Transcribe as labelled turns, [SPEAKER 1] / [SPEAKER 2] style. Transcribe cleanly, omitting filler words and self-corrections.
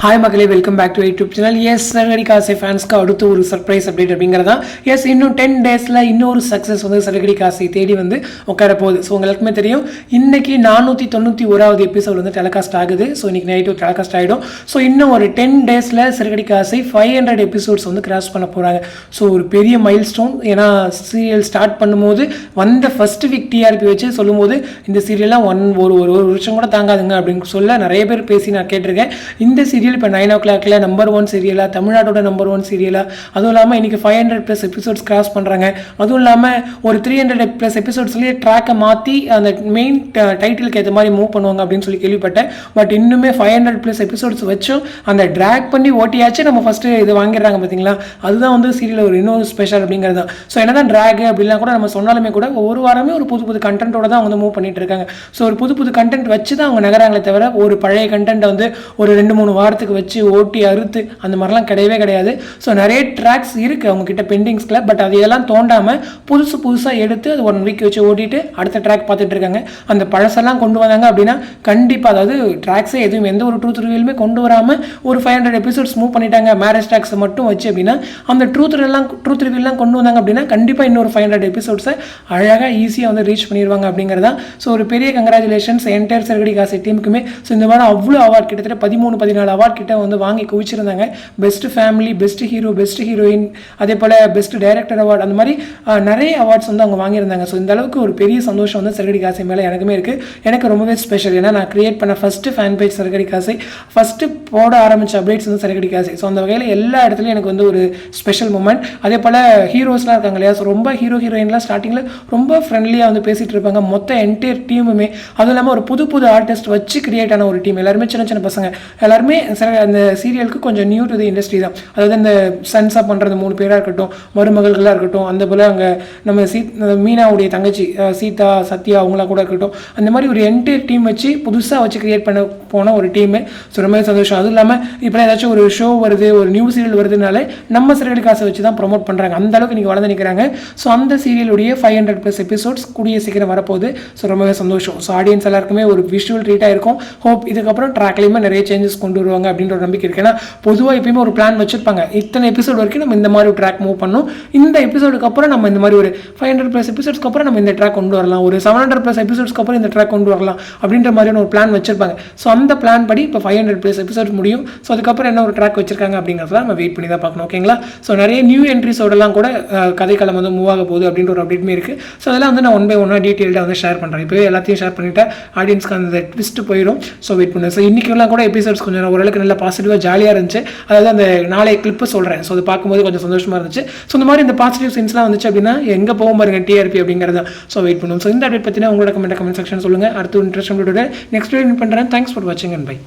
[SPEAKER 1] Hi மக்களே, welcome back to YouTube channel. Yes, சரகடி காசை ஃபேன்ஸ்க்கு அடுத்து ஒரு சர்ப்ரைஸ் அப்டேட் அப்படிங்கிறதா. எஸ், இன்னும் 10 டேஸில் இன்னொரு சக்ஸஸ் வந்து சரகடி காசை தேடி வந்து உட்கார போகுது. ஸோ உங்களுக்குமே தெரியும், இன்னைக்கு 491வது எபிசோட் வந்து டெலிகாஸ்ட் ஆகுது. ஸோ இன்னைக்கு நைட்டு டெலிகாஸ்ட் ஆகிடும். ஸோ இன்னும் ஒரு 10 டேஸில் சரகடி காசை 500 எபிசோட்ஸ் வந்து கிராஸ் பண்ண போகிறாங்க. ஸோ ஒரு பெரிய மைல் ஸ்டோன். ஏன்னா சீரியல் ஸ்டார்ட் பண்ணும்போது வந்த ஃபர்ஸ்ட் வீக் டிஆர்பி வச்சு சொல்லும்போது இந்த சீரியல்லாம் ஒரு வருஷம் கூட தாங்காதுங்க அப்படின்னு சொல்ல நிறைய பேர் பேசி நான் கேட்டிருக்கேன். இந்த சீரியல் இப்போ 9 o'clock நம்பர் 1 சீரியலா, தமிழ்நாட்டோட நம்பர் 1 சீரியலா, அதுவும் இல்லாமல் இன்னைக்கு 500+ எபிசோட்ஸ் கிராஸ் பண்ணுறாங்க. அதுவும் இல்லாமல் ஒரு 300+ எபிசோட்ஸ்லேயே ட்ராக்கை மாற்றி அந்த மெயின் டைட்டிலுக்கு ஏற்ற மாதிரி மூவ் பண்ணுவாங்க அப்படின்னு சொல்லி கேள்விப்பட்டேன். பட் இன்னுமே 500+ எபிசோட்ஸ் வச்சும் அந்த ட்ராக் பண்ணி ஓட்டியாச்சு நம்ம ஃபஸ்ட்டு இது வாங்கிடுறாங்க பார்த்தீங்களா. அதுதான் வந்து சீரியல் ஒரு இன்னொரு ஸ்பெஷல் அப்படிங்கிறது தான். ஸோ என்ன தான் ட்ராக் அப்படிலாம் கூட நம்ம சொன்னாலுமே கூட ஒவ்வொரு வாரமே ஒரு புது கண்டென்ட்டோட தான் அவங்க மூவ் பண்ணிட்டு இருக்காங்க. ஸோ ஒரு புது கண்டென்ட் வச்சு தான் அவங்க நகராங்களே தவிர ஒரு பழைய கண்டென்ட்டை வந்து ஒரு 2-3 வாரத்துக்கு வச்சு ஓட்டி அறுத்து அந்த மாதிரிலாம் கிடையவே கிடையாது. ஸோ நிறைய ட்ராக்ஸ் இருக்குது அவங்கக்கிட்ட பெண்டிங்ஸில். பட் அது இதெல்லாம் தோண்டாமல் புதுசாக எடுத்து அது 1 வீக் வச்சு ஓட்டிட்டு அடுத்த ட்ராக் பார்த்துட்டு இருக்காங்க. அந்த பழசெல்லாம் கொண்டு வந்தாங்க அப்படின்னா கண்டிப்பாக, அதாவது ட்ராக்ஸே எதுவும் எந்த ஒரு ட்ரூத் ரிவீலுமே கொண்டு வராமல் ஒரு 500 எபிசோட்ஸ் மூவ் பண்ணிட்டாங்க மேரேஜ் ட்ராக்ஸை மட்டும் வச்சு அப்படின்னா, அந்த ட்ரூத் ரிவீல்லாம் கொண்டு வந்தாங்க அப்படின்னா கண்டிப்பாக இன்னொரு 500 எபிசோட்ஸை அழகாக ஈஸியாக வந்து ரீச் பண்ணிடுவாங்க அப்படிங்கிறதா. ஸோ ஒரு பெரிய கங்க்ராச்சுலேஷன்ஸ் என்டையர் சரகடி காசை டீமுக்குமே. ஸோ இந்த வாரம் அவ்வளோ அவார்ட் கிட்டத்தட்ட 13-14 அவார்ட் கிட்ட வந்து வாங்கி குவிச்சிருந்தாங்க. Best family, best hero, best heroine, அதே போல் பெஸ்ட் டைரக்டர் அவார்டு, அந்த மாதிரி நிறைய அவார்ட்ஸ் வந்து அவங்க வாங்கியிருந்தாங்க. ஸோ இந்த அளவுக்கு ஒரு பெரிய சந்தோஷம் வந்து சரகடி காசை மேலே எனக்குமே இருக்குது. எனக்கு ரொம்பவே ஸ்பெஷல். ஏன்னா நான் கிரியேட் பண்ண ஃபஸ்ட்டு ஃபேன் பேஜ் சரகடி காசை, ஃபஸ்ட்டு போட ஆரம்பித்த அப்டேட்ஸ் வந்து சரகடி காசை. ஸோ அந்த வகையில் எல்லா இடத்துலையும் எனக்கு வந்து ஒரு ஸ்பெஷல் மூமெண்ட். அதே போல் ஹீரோஸ்லாம் இருக்காங்க இல்லையா, ஸோ ரொம்ப ஹீரோயின்லாம் ஸ்டார்டிங்கில் ரொம்ப ஃப்ரெண்ட்லியாக வந்து பேசிகிட்டு இருப்பாங்க. மொத்த என்டையர் டீமுமே, அதுவும் இல்லாமல் ஒரு புது ஆர்டிஸ்ட் வச்சு கிரியேட் ஆன ஒரு டீம். எல்லாருமே சின்ன பசங்க, எல்லாருமே அந்த சீரியலுக்கு கொஞ்சம் நியூ டு தி இண்டஸ்ட்ரி தான். அதாவது இந்த சன்ஸாக பண்ணுறது 3 பேராக இருக்கட்டும், மருமகள்களாக இருக்கட்டும், அந்த போல் அங்கே நம்ம மீனாவுடைய தங்கச்சி சீதா, சத்யா அவங்களாம் கூட இருக்கட்டும், அந்த மாதிரி ஒரு என்டையர் டீம் வச்சு புதுசாக வச்சு கிரியேட் பண்ண போன ஒரு டீமு. ஸோ ரொம்ப சந்தோஷம். அதுவும் இல்லாமல் இப்போ ஏதாச்சும் ஒரு ஷோ வருது, ஒரு நியூ சீரியல் வருதுனாலே நம்ம சரகடி காசை வச்சு தான் ப்ரொமோட் பண்ணுறாங்க. அந்த அளவுக்கு நீங்கள் வளர்ந்து நிற்கிறாங்க. ஸோ அந்த சீரியலுடைய 500+ எபிசோட்ஸ் கூடிய சீக்கிரம் வரப்போகுது. ஸோ ரொம்பவே சந்தோஷம். ஸோ ஆடியன்ஸ் எல்லாருக்குமே ஒரு விஷுவல் ட்ரீட்டாக இருக்கும். ஹோப் இதுக்கப்புறம் ட்ராக்லேயுமே நிறைய சேஞ்சஸ் கொண்டு வருவாங்க அப்படின்ற ஒரு நம்பிக்கை இருக்கு. ஏன்னா பொதுவாக எப்பயுமே ஒரு பிளான் வச்சிருப்பாங்க, இத்தனை எபிசோட் வரைக்கும் நம்ம இந்த மாதிரி ஒரு ட்ராக் மூவ் பண்ணணும், இந்த எபிசோடுக்கு அப்புறம் நம்ம இந்த மாதிரி ஒரு 500+ எபிசோட்ஸ்க்கு அப்புறம் நம்ம இந்த ட்ராக் கொண்டு வரலாம், ஒரு 700+ எபிசோட்ஸ்க்கு அப்புறம் இந்த ட்ராக் கொண்டு வரலாம் அப்படின்ற மாதிரியான ஒரு பிளான் வச்சிருப்பாங்க. ஸோ அந்த பிளான் படி இப்போ 500+ எபிசோட்ஸ் முடியும். ஸோ அதுக்கப்புறம் என்ன ஒரு ட்ராக் வச்சிருக்காங்க அப்படிங்கிறத நம்ம வெயிட் பண்ணி தான் பார்க்கணும். ஓகேங்களா. ஸோ நிறைய நியூ என்ட்ரிஸோடலாம் கூட கதைக்களம் வந்து மூவ் ஆக போகுது அப்படின்ற ஒரு அப்டேட்மே இருக்குது. ஸோ அதெல்லாம் வந்து நான் 1 by 1 டீட்டெயில்டாக வந்து ஷேர் பண்ணுறேன். இப்போவே எல்லாத்தையும் ஷேர் பண்ணிவிட்டு ஆடியன்ஸ்க்கு அந்த ட்விஸ்ட் போயிடும். ஸோ வெயிட் பண்ணுங்க. ஸோ இன்றைக்கெல்லாம் கூட எபிசோட்ஸ் கொஞ்சம் ஓரளவுக்கு நல்லா பாசிட்டிவாக ஜாலியாக இருந்துச்சு. அதாவது அந்த நாளைய கிளிப்பு சொல்கிறேன். ஸோ அதை பார்க்கும்போது கொஞ்சம் சந்தோஷமாக இருந்துச்சு. ஸோ இந்த மாதிரி இந்த பாசிட்டிவ் சீன்ஸ்லாம் வந்துச்சு அப்படின்னா எங்கே போகும் பாருங்க டிஆர்பி அப்படிங்கிறத. ஸோ வெயிட் பண்ணுவோம். ஸோ இந்த அப்டேட் பற்றினா உங்களோட கமெண்ட் செக்ஷன் சொல்லுங்கள். அடுத்து இன்ட்ரெஸ்ட் நெக்ஸ்ட் வீடியோ பண்ணுறேன். தேங்க்ஸ் ஃபார் வாட்சிங் அண்ட் பை.